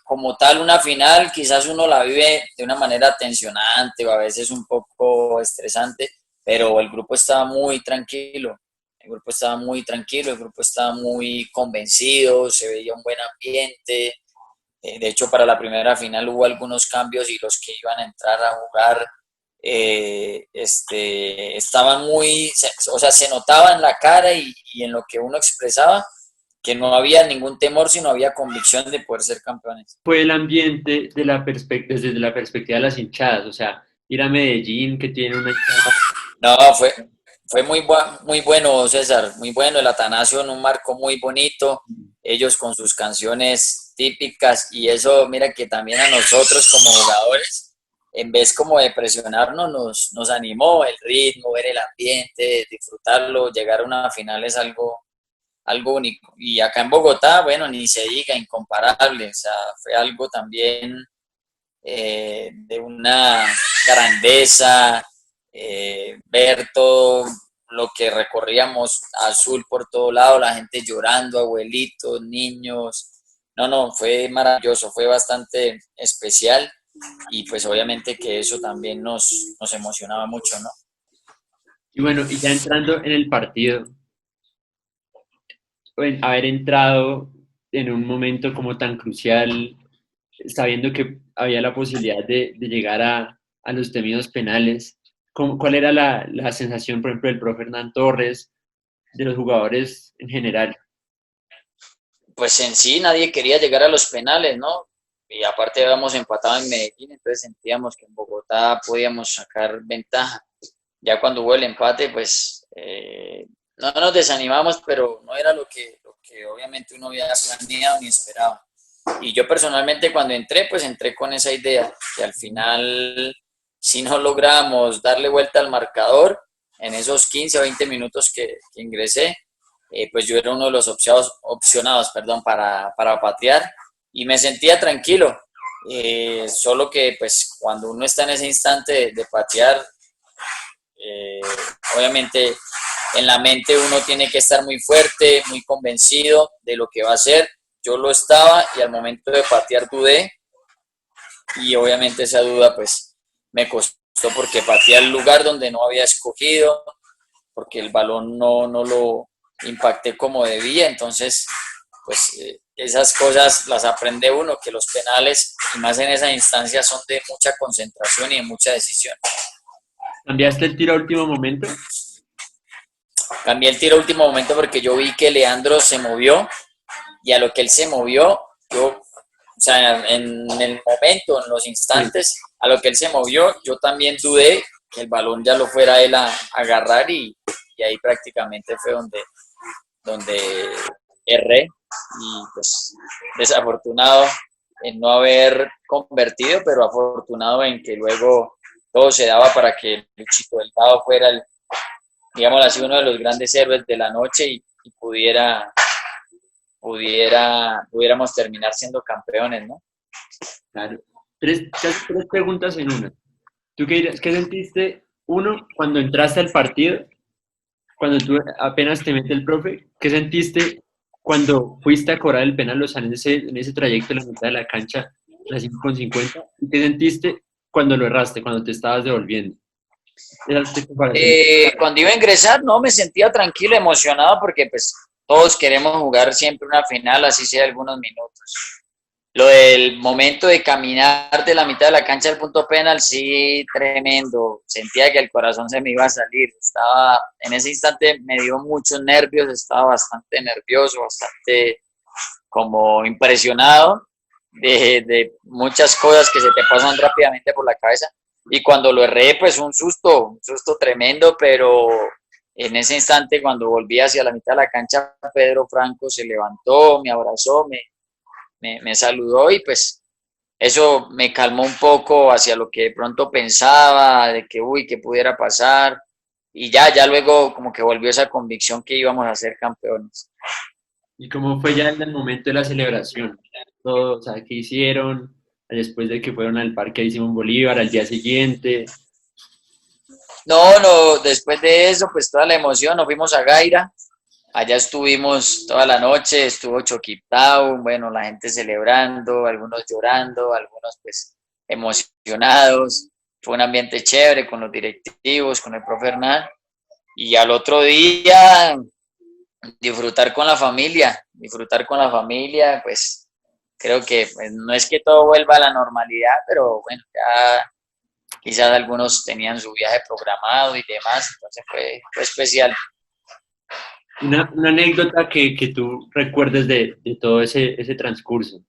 como tal una final quizás uno la vive de una manera tensionante o a veces un poco estresante, pero el grupo estaba muy tranquilo, el grupo estaba muy tranquilo, el grupo estaba muy convencido, se veía un buen ambiente. De hecho, para la primera final hubo algunos cambios y los que iban a entrar a jugar estaban o sea, se notaba en la cara y en lo que uno expresaba que no había ningún temor, sino había convicción de poder ser campeones. Fue el ambiente desde la perspectiva de las hinchadas, o sea, ir a Medellín, que tiene una hinchada. No, fue muy bueno, César, muy bueno. El Atanasio en un marco muy bonito, ellos con sus canciones típicas, y eso, mira que también a nosotros como jugadores, en vez como de presionarnos, nos animó el ritmo, ver el ambiente, disfrutarlo. Llegar a una final es algo único. Y acá en Bogotá, bueno, ni se diga, incomparable. O sea, fue algo también de una grandeza, ver todo lo que recorríamos azul por todo lado, la gente llorando, abuelitos, niños. No, fue maravilloso, fue bastante especial y pues obviamente que eso también nos emocionaba mucho, ¿no? Y bueno, y ya entrando en el partido, haber entrado en un momento como tan crucial, sabiendo que había la posibilidad de llegar a los temidos penales, ¿cuál era la sensación, por ejemplo, del profe Hernán Torres, de los jugadores en general? Pues en sí nadie quería llegar a los penales, ¿no? Y aparte habíamos empatado en Medellín, entonces sentíamos que en Bogotá podíamos sacar ventaja. Ya cuando hubo el empate, pues no nos desanimamos, pero no era lo que obviamente uno había planeado ni esperaba. Y yo personalmente cuando entré, pues entré con esa idea, que al final, si no logramos darle vuelta al marcador en esos 15 o 20 minutos que ingresé, pues yo era uno de los opcionados para patear y me sentía tranquilo. Solo que pues cuando uno está en ese instante de patear, eh, obviamente en la mente uno tiene que estar muy fuerte, muy convencido de lo que va a hacer. Yo lo estaba y al momento de patear dudé y obviamente esa duda pues me costó porque pateé al lugar donde no había escogido, porque el balón no lo impacté como debía, entonces pues esas cosas las aprende uno, que los penales y más en esa instancia son de mucha concentración y de mucha decisión. ¿Cambiaste el tiro a último momento? Cambié el tiro a último momento porque yo vi que Leandro se movió y a lo que él se movió, yo, o sea, en el momento, en los instantes, a lo que él se movió, yo también dudé que el balón ya lo fuera él a agarrar y ahí prácticamente fue donde erré y pues desafortunado en no haber convertido, pero afortunado en que luego todo se daba para que Luchito Delgado fuera el, digamos así, uno de los grandes héroes de la noche y pudiéramos terminar siendo campeones, ¿no? Claro. Casi tres preguntas en una. ¿Tú qué sentiste, uno, cuando entraste al partido, cuando tú apenas te mete el profe? ¿Qué sentiste cuando fuiste a cobrar el penal, o sea, en ese trayecto en la mitad de la cancha, las 5:50? ¿Y qué sentiste cuando lo erraste, cuando te estabas devolviendo? Esas tres comparaciones. Cuando iba a ingresar, no, me sentía tranquilo, emocionado, porque pues todos queremos jugar siempre una final, así sea algunos minutos. Lo del momento de caminar de la mitad de la cancha al punto penal, sí, tremendo. Sentía que el corazón se me iba a salir. Estaba, en ese instante me dio muchos nervios, estaba bastante nervioso, bastante como impresionado de muchas cosas que se te pasan rápidamente por la cabeza. Y cuando lo erré, pues un susto tremendo, pero en ese instante, cuando volví hacia la mitad de la cancha, Pedro Franco se levantó, me abrazó, me saludó y pues eso me calmó un poco hacia lo que de pronto pensaba, de que, uy, que pudiera pasar. Y ya luego como que volvió esa convicción que íbamos a ser campeones. ¿Y cómo fue ya en el momento de la celebración? Todo, o sea, ¿qué hicieron después de que fueron al Parque de Simón Bolívar al día siguiente? No, después de eso, pues toda la emoción, nos fuimos a Gaira, allá estuvimos toda la noche, estuvo Choquitao, bueno, la gente celebrando, algunos llorando, algunos pues emocionados, fue un ambiente chévere con los directivos, con el profe Hernán, y al otro día disfrutar con la familia, pues creo que pues, no es que todo vuelva a la normalidad, pero bueno, ya quizás algunos tenían su viaje programado y demás, entonces fue especial. Una anécdota que tú recuerdes de todo ese transcurso.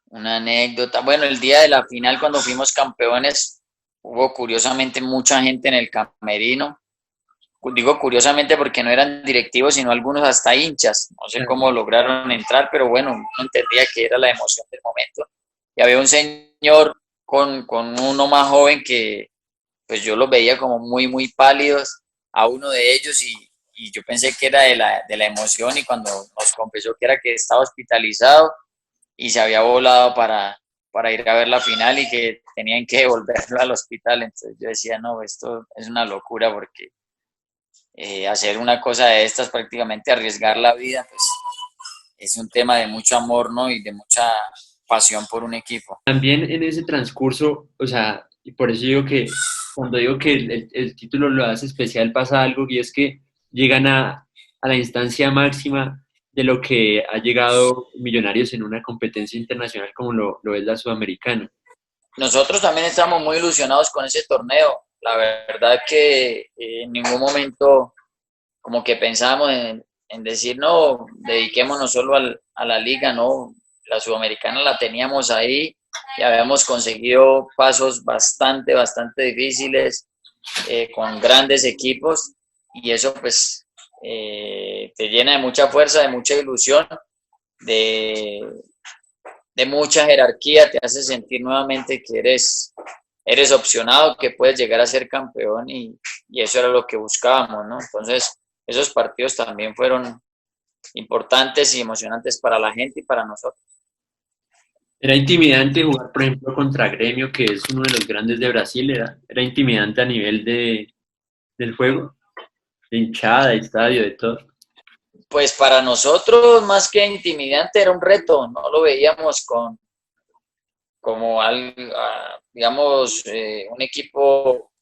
Una anécdota, bueno, el día de la final cuando fuimos campeones, hubo curiosamente mucha gente en el camerino. Digo curiosamente porque no eran directivos, sino algunos hasta hinchas. No sé cómo lograron entrar, pero bueno, no entendía que era la emoción del momento. Y había un señor con uno más joven que pues yo los veía como muy pálidos a uno de ellos y yo pensé que era de la emoción y cuando nos confesó que era que estaba hospitalizado y se había volado para ir a ver la final y que tenían que devolverlo al hospital. Entonces yo decía, no, esto es una locura porque hacer una cosa de estas, prácticamente arriesgar la vida, pues es un tema de mucho amor, ¿no? Y de mucha pasión por un equipo. También en ese transcurso, o sea, y por eso digo que cuando digo que el título lo hace especial pasa algo y es que llegan a la instancia máxima de lo que ha llegado Millonarios en una competencia internacional como lo es la Sudamericana. Nosotros también estamos muy ilusionados con ese torneo. La verdad que en ningún momento como que pensábamos en decir, no, dediquémonos solo a la liga, no. La Sudamericana la teníamos ahí y habíamos conseguido pasos bastante difíciles con grandes equipos y eso pues te llena de mucha fuerza, de mucha ilusión, de, de mucha jerarquía, te hace sentir nuevamente que eres opcionado, que puedes llegar a ser campeón y eso era lo que buscábamos, ¿no? Entonces, esos partidos también fueron importantes y emocionantes para la gente y para nosotros. Era intimidante jugar, por ejemplo, contra Gremio, que es uno de los grandes de Brasil, era intimidante a nivel del juego, de hinchada, de estadio, de todo. Pues para nosotros, más que intimidante, era un reto, no lo veíamos como digamos, un equipo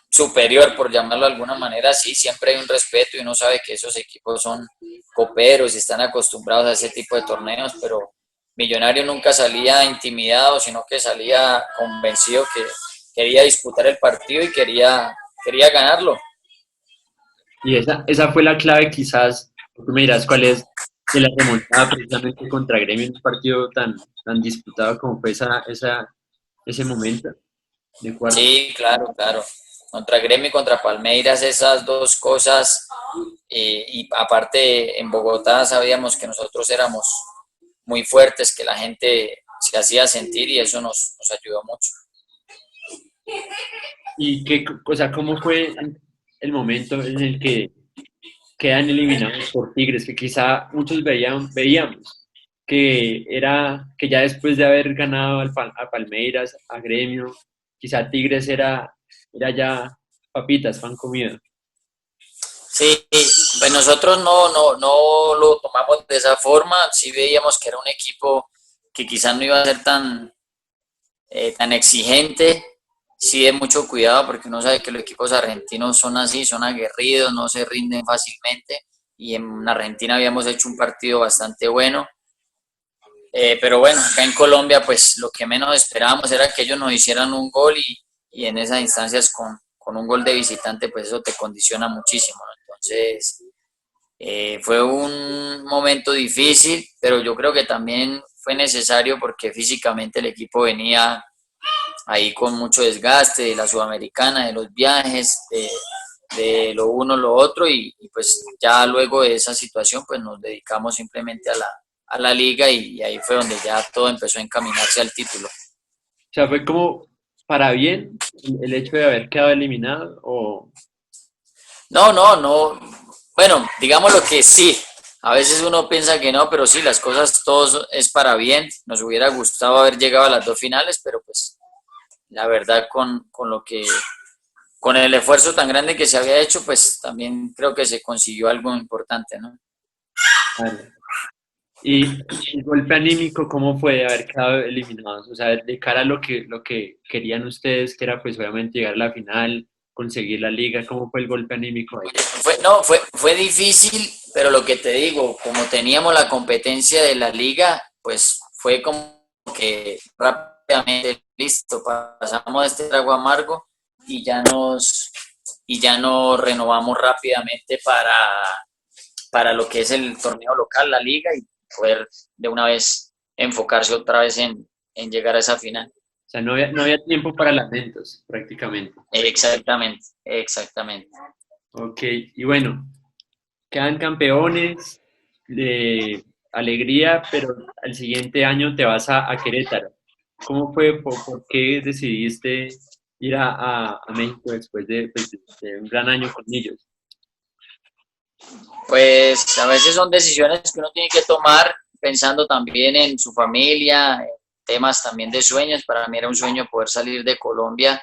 superior, por llamarlo de alguna manera. Sí, siempre hay un respeto y uno sabe que esos equipos son coperos y están acostumbrados a ese tipo de torneos, pero Millonario nunca salía intimidado, sino que salía convencido que quería disputar el partido y quería ganarlo. Y esa fue la clave, quizás, tú me dirás cuál es, de la remontada precisamente contra Gremio en un partido tan disputado como fue ese momento de cuarto. Sí, claro. Contra Gremio y contra Palmeiras, esas dos cosas, y aparte en Bogotá sabíamos que nosotros éramos muy fuertes, que la gente se hacía sentir y eso nos ayudó mucho. ¿Y o sea, cómo fue el momento en el que quedan eliminados por Tigres? Que quizá muchos veíamos que ya después de haber ganado a Palmeiras, a Gremio, quizá Tigres era ya papitas, pan comido. Sí, pues nosotros no lo tomamos de esa forma, sí veíamos que era un equipo que quizás no iba a ser tan exigente, sí de mucho cuidado porque uno sabe que los equipos argentinos son así, son aguerridos, no se rinden fácilmente y en Argentina habíamos hecho un partido bastante bueno. Pero bueno, acá en Colombia pues lo que menos esperábamos era que ellos nos hicieran un gol y en esas instancias con un gol de visitante pues eso te condiciona muchísimo, ¿no? Entonces fue un momento difícil, pero yo creo que también fue necesario porque físicamente el equipo venía ahí con mucho desgaste de la Sudamericana, de los viajes, de lo uno, lo otro y pues ya luego de esa situación pues nos dedicamos simplemente a la liga y ahí fue donde ya todo empezó a encaminarse al título. O sea, fue como para bien el hecho de haber quedado eliminado o... No. Bueno, digamos lo que sí. A veces uno piensa que no, pero sí, las cosas todos es para bien. Nos hubiera gustado haber llegado a las dos finales, pero pues la verdad con el esfuerzo tan grande que se había hecho, pues también creo que se consiguió algo importante, ¿no? Vale. Y el golpe anímico, ¿cómo fue de haber quedado eliminados? O sea, de cara a lo que querían ustedes, que era pues obviamente llegar a la final, conseguir la liga, ¿cómo fue el golpe anímico ahí? Fue difícil, pero lo que te digo, como teníamos la competencia de la liga, pues fue como que rápidamente listo, pasamos este trago amargo y ya nos renovamos rápidamente para lo que es el torneo local, la liga, y poder de una vez enfocarse otra vez en llegar a esa final. O sea, no había tiempo para lamentos, prácticamente. Exactamente. Ok, y bueno, quedan campeones, de alegría, pero al siguiente año te vas a Querétaro. ¿Cómo fue? ¿Por qué decidiste ir a México después pues, de un gran año con ellos? Pues a veces son decisiones que uno tiene que tomar pensando también en su familia, temas también de sueños. Para mí era un sueño poder salir de Colombia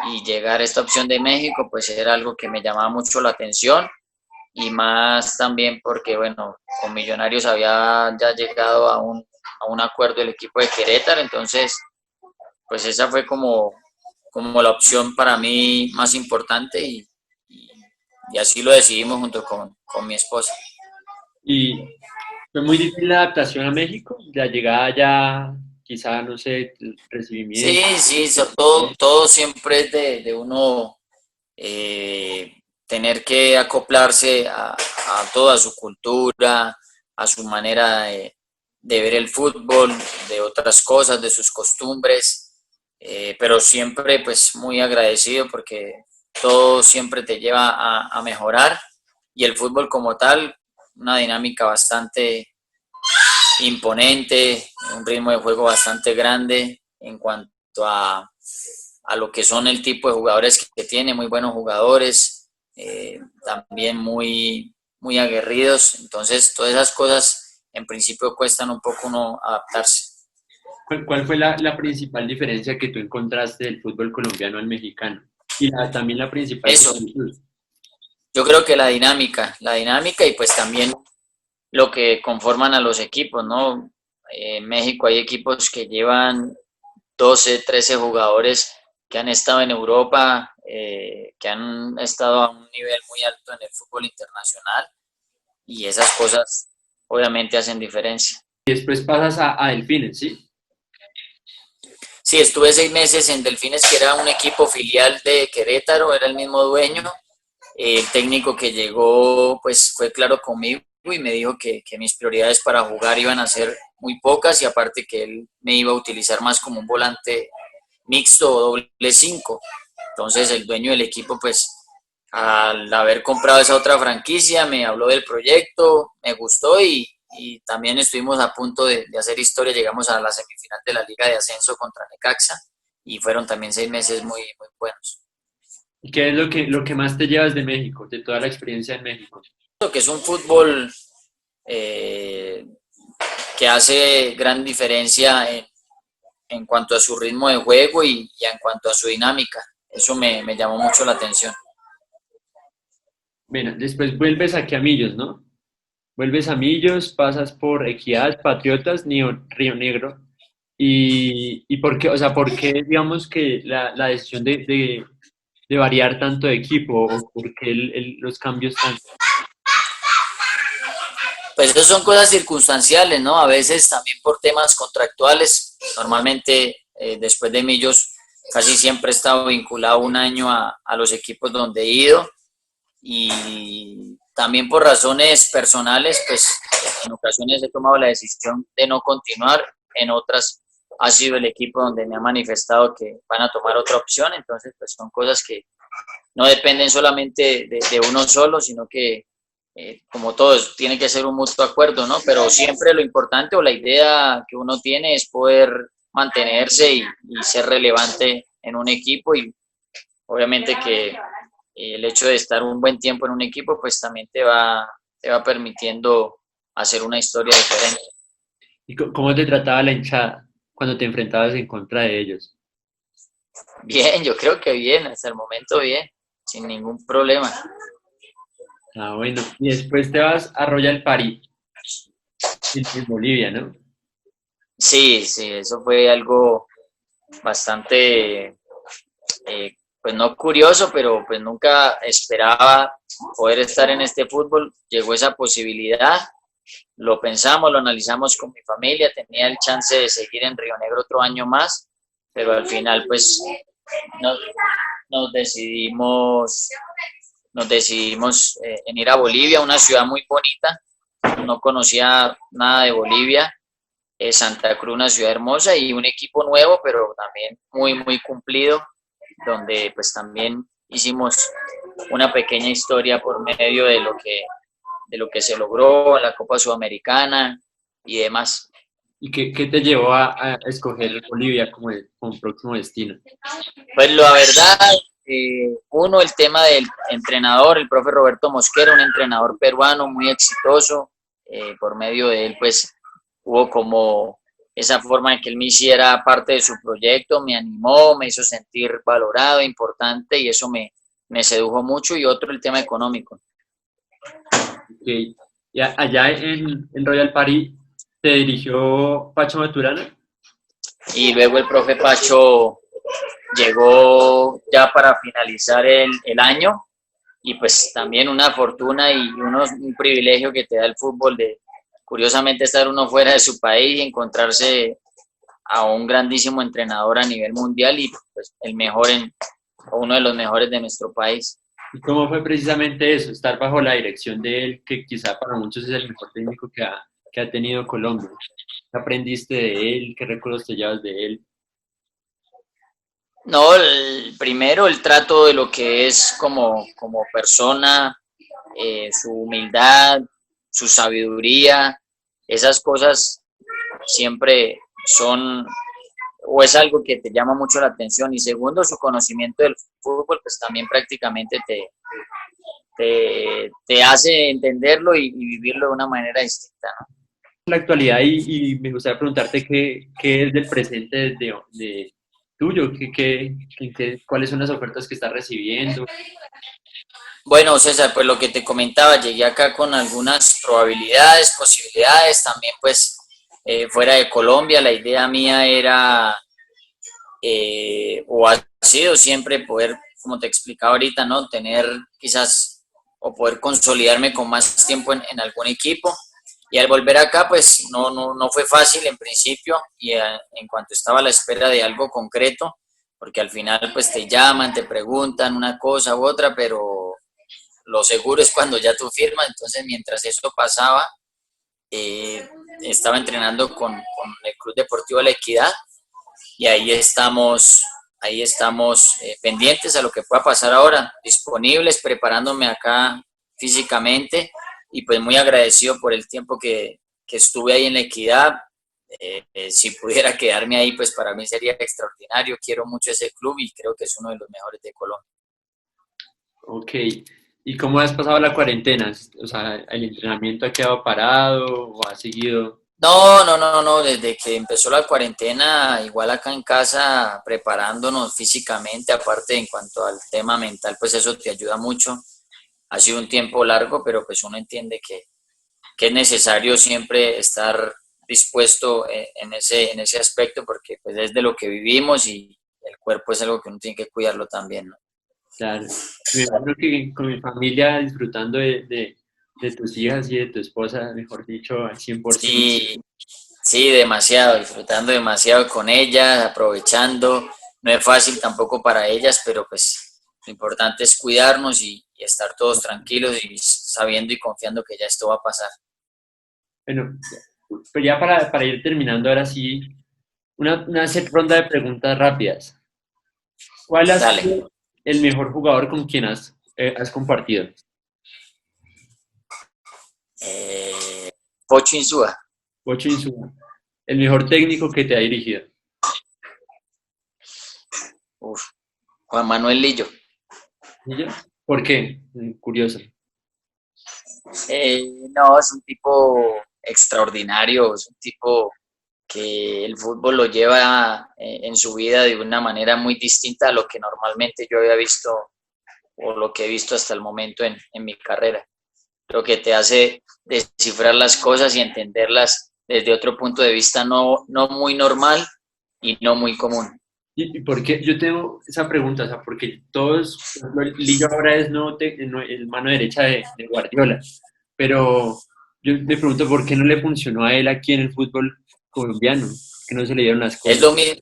y llegar a esta opción de México, pues era algo que me llamaba mucho la atención, y más también porque, bueno, con Millonarios había ya llegado a un acuerdo el equipo de Querétaro, entonces pues esa fue como la opción para mí más importante, y así lo decidimos junto con mi esposa. Y fue muy difícil la adaptación a México, la llegada ya, quizá, no sé, el Sí, recibimiento. sí, todo siempre es de uno tener que acoplarse a toda su cultura, a su manera de ver el fútbol, de otras cosas, de sus costumbres, pero siempre pues muy agradecido porque todo siempre te lleva a mejorar, y el fútbol como tal, una dinámica bastante imponente, un ritmo de juego bastante grande en cuanto a lo que son el tipo de jugadores que tiene, muy buenos jugadores, también muy aguerridos, entonces todas esas cosas en principio cuestan un poco uno adaptarse. ¿Cuál fue la principal diferencia que tú encontraste del fútbol colombiano al mexicano? Y también la principal Eso, similitud. yo creo que la dinámica y pues también lo que conforman a los equipos, ¿no? En México hay equipos que llevan 12, 13 jugadores que han estado en Europa, que han estado a un nivel muy alto en el fútbol internacional, y esas cosas obviamente hacen diferencia. Y después pasas a Delfines, ¿sí? Sí, estuve 6 meses en Delfines, que era un equipo filial de Querétaro, era el mismo dueño. El técnico que llegó pues fue claro conmigo y me dijo que mis prioridades para jugar iban a ser muy pocas, y aparte que él me iba a utilizar más como un volante mixto o doble 5. Entonces el dueño del equipo pues al haber comprado esa otra franquicia me habló del proyecto, me gustó, y también estuvimos a punto de hacer historia, llegamos a la semifinal de la Liga de Ascenso contra Necaxa, y fueron también 6 meses muy buenos. ¿Y qué es lo que más te llevas de México, de toda la experiencia en México? Lo que es un fútbol eh, que hace gran diferencia en cuanto a su ritmo de juego y en cuanto a su dinámica. Eso me llamó mucho la atención. Bueno, después vuelves aquí a Millos, ¿no? Vuelves a Millos, pasas por Equidad, Patriotas, Río Negro. ¿Y por qué, o sea, por qué digamos que la decisión de variar tanto de equipo o por qué los cambios tan... Pues eso son cosas circunstanciales, ¿no? A veces también por temas contractuales. Normalmente después de Millos casi siempre he estado vinculado un año a los equipos donde he ido, y también por razones personales, pues en ocasiones he tomado la decisión de no continuar, en otras ha sido el equipo donde me ha manifestado que van a tomar otra opción, entonces pues son cosas que no dependen solamente de uno solo, sino que como todos, tiene que ser un mutuo acuerdo, ¿no? Pero siempre lo importante o la idea que uno tiene es poder mantenerse y ser relevante en un equipo, y obviamente que el hecho de estar un buen tiempo en un equipo pues también te va permitiendo hacer una historia diferente. ¿Y cómo te trataba la hinchada cuando te enfrentabas en contra de ellos? Bien, yo creo que bien, hasta el momento bien, sin ningún problema. Ah, bueno. Y después te vas a Royal Party, en Bolivia, ¿no? Sí, sí, eso fue algo bastante, pues no curioso, pero pues nunca esperaba poder estar en este fútbol. Llegó esa posibilidad, lo pensamos, lo analizamos con mi familia, tenía el chance de seguir en Río Negro otro año más, pero al final pues nos, nos decidimos, nos decidimos en ir a Bolivia, una ciudad muy bonita. No conocía nada de Bolivia. Santa Cruz, una ciudad hermosa, y un equipo nuevo, pero también muy cumplido, donde pues también hicimos una pequeña historia por medio de lo que se logró en la Copa Sudamericana y demás. ¿Y qué te llevó a escoger Bolivia como próximo destino? Pues la verdad, uno, el tema del entrenador, el profe Roberto Mosquera, un entrenador peruano muy exitoso. Por medio de él, pues hubo como esa forma en que él me hiciera parte de su proyecto, me animó, me hizo sentir valorado, importante y eso me sedujo mucho. Y otro, el tema económico. Ok. Y allá en Royal Party, ¿te dirigió Pacho Maturana? Y luego el profe Pacho llegó ya para finalizar el año y pues también una fortuna y un privilegio que te da el fútbol de curiosamente estar uno fuera de su país y encontrarse a un grandísimo entrenador a nivel mundial y pues el mejor o uno de los mejores de nuestro país. ¿Y cómo fue precisamente eso, estar bajo la dirección de él, que quizá para muchos es el mejor técnico que ha tenido Colombia? ¿Qué aprendiste de él? ¿Qué recuerdos te llevas de él? No, primero el trato de lo que es como persona, su humildad, su sabiduría, esas cosas siempre son o es algo que te llama mucho la atención. Y segundo, su conocimiento del fútbol, pues también prácticamente te hace entenderlo y vivirlo de una manera distinta, ¿no? La actualidad y me gustaría preguntarte qué es del presente de tuyo, cuáles son las ofertas que estás recibiendo. Bueno, César, pues lo que te comentaba, llegué acá con algunas probabilidades, posibilidades, también pues fuera de Colombia, la idea mía era o ha sido siempre poder, como te explicaba ahorita, ¿no? Tener quizás o poder consolidarme con más tiempo en algún equipo. Y al volver acá, pues no fue fácil en principio y en cuanto estaba a la espera de algo concreto, porque al final pues te llaman, te preguntan una cosa u otra, pero lo seguro es cuando ya tú firmas. Entonces, mientras eso pasaba, estaba entrenando con el Club Deportivo La Equidad y ahí estamos pendientes a lo que pueda pasar ahora, disponibles, preparándome acá físicamente y pues muy agradecido por el tiempo que estuve ahí en La Equidad. Si pudiera quedarme ahí, pues para mí sería extraordinario. Quiero mucho ese club y creo que es uno de los mejores de Colombia. Ok. ¿Y cómo has pasado la cuarentena? O sea, ¿el entrenamiento ha quedado parado o ha seguido? No. Desde que empezó la cuarentena, igual acá en casa, preparándonos físicamente, aparte en cuanto al tema mental, pues eso te ayuda mucho. Ha sido un tiempo largo, pero pues uno entiende que es necesario siempre estar dispuesto en ese aspecto, porque pues es de lo que vivimos y el cuerpo es algo que uno tiene que cuidarlo también, ¿no? Claro. Me imagino que con mi familia disfrutando de tus hijas y de tu esposa, mejor dicho, al 100%. Sí, sí, demasiado, disfrutando demasiado con ellas, aprovechando. No es fácil tampoco para ellas, pero pues lo importante es cuidarnos y estar todos tranquilos y sabiendo y confiando que ya esto va a pasar. Bueno, pues ya para ir terminando, ahora sí, una ronda de preguntas rápidas. ¿Cuál ha Dale. sido el mejor jugador con quien has compartido? Pocho Insúa. Ocho Insúa. El mejor técnico que te ha dirigido. Uf, Juan Manuel Lillo. ¿Y yo? ¿Por qué? Curioso. No, es un tipo extraordinario, es un tipo que el fútbol lo lleva en su vida de una manera muy distinta a lo que normalmente yo había visto o lo que he visto hasta el momento en mi carrera. Lo que te hace descifrar las cosas y entenderlas desde otro punto de vista no muy normal y no muy común. ¿Y por qué? Yo tengo esa pregunta, o sea, porque todos, por ejemplo, Lillo ahora es el mano derecha de Guardiola, pero yo me pregunto por qué no le funcionó a él aquí en el fútbol colombiano, que no se le dieron las Es cosas. lo mismo.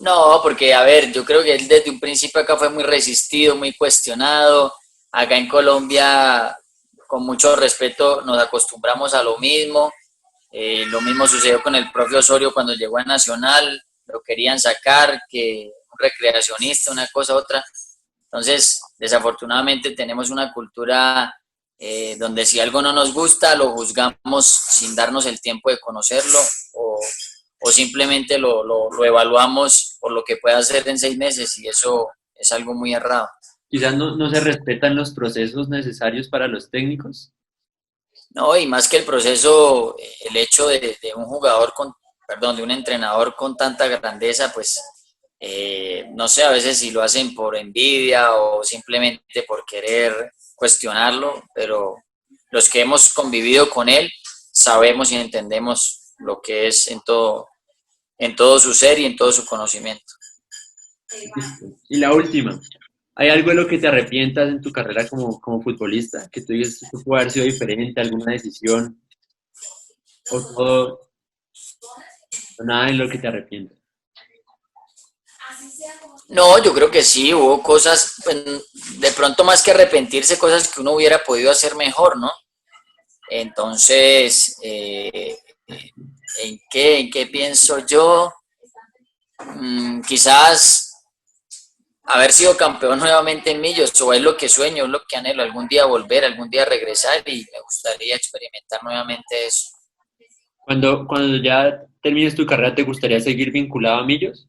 No, porque a ver, yo creo que él desde un principio acá fue muy resistido, muy cuestionado. Acá en Colombia, con mucho respeto, nos acostumbramos a lo mismo. Lo mismo sucedió con el propio Osorio cuando llegó a Nacional, lo querían sacar, que un recreacionista, una cosa, otra. Entonces, desafortunadamente tenemos una cultura donde si algo no nos gusta, lo juzgamos sin darnos el tiempo de conocerlo o simplemente lo evaluamos por lo que puede hacer en 6 meses y eso es algo muy errado. Quizás no se respetan los procesos necesarios para los técnicos. No, y más que el proceso, el hecho de un jugador con, perdón, de un entrenador con tanta grandeza, pues no sé, a veces si lo hacen por envidia o simplemente por querer cuestionarlo, pero los que hemos convivido con él sabemos y entendemos lo que es en todo su ser y en todo su conocimiento. Listo. Y la última, ¿hay algo de lo que te arrepientas en tu carrera como futbolista? Que tú digas, esto puede haber sido diferente, alguna decisión, o todo, o nada en lo que te arrepientas. No, yo creo que sí, hubo cosas, pues, de pronto más que arrepentirse, cosas que uno hubiera podido hacer mejor, ¿no? Entonces, en qué pienso yo? Quizás haber sido campeón nuevamente en Millos, o es lo que sueño, es lo que anhelo, algún día volver, algún día regresar y me gustaría experimentar nuevamente eso. Cuando ya termines tu carrera, ¿te gustaría seguir vinculado a Millos?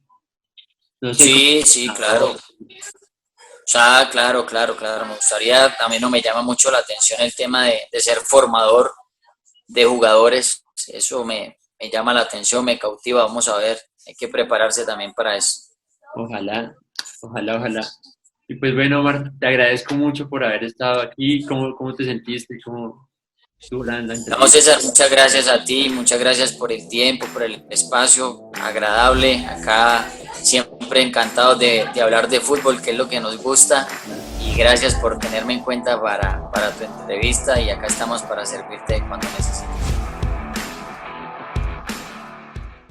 No sé, como Sí, sí, claro. entrenador. O sea, claro, claro, claro. Me gustaría, también no me llama mucho la atención el tema de ser formador de jugadores. Eso me llama la atención, me cautiva. Vamos a ver, hay que prepararse también para eso. Ojalá, ojalá, ojalá. Y pues bueno, Omar, te agradezco mucho por haber estado aquí. ¿Cómo te sentiste? ¿Cómo estuvo la No, entrevista? César, muchas gracias a ti, muchas gracias por el tiempo, por el espacio agradable. Acá siempre encantados de hablar de fútbol, que es lo que nos gusta. Y gracias por tenerme en cuenta para tu entrevista y acá estamos para servirte cuando necesites.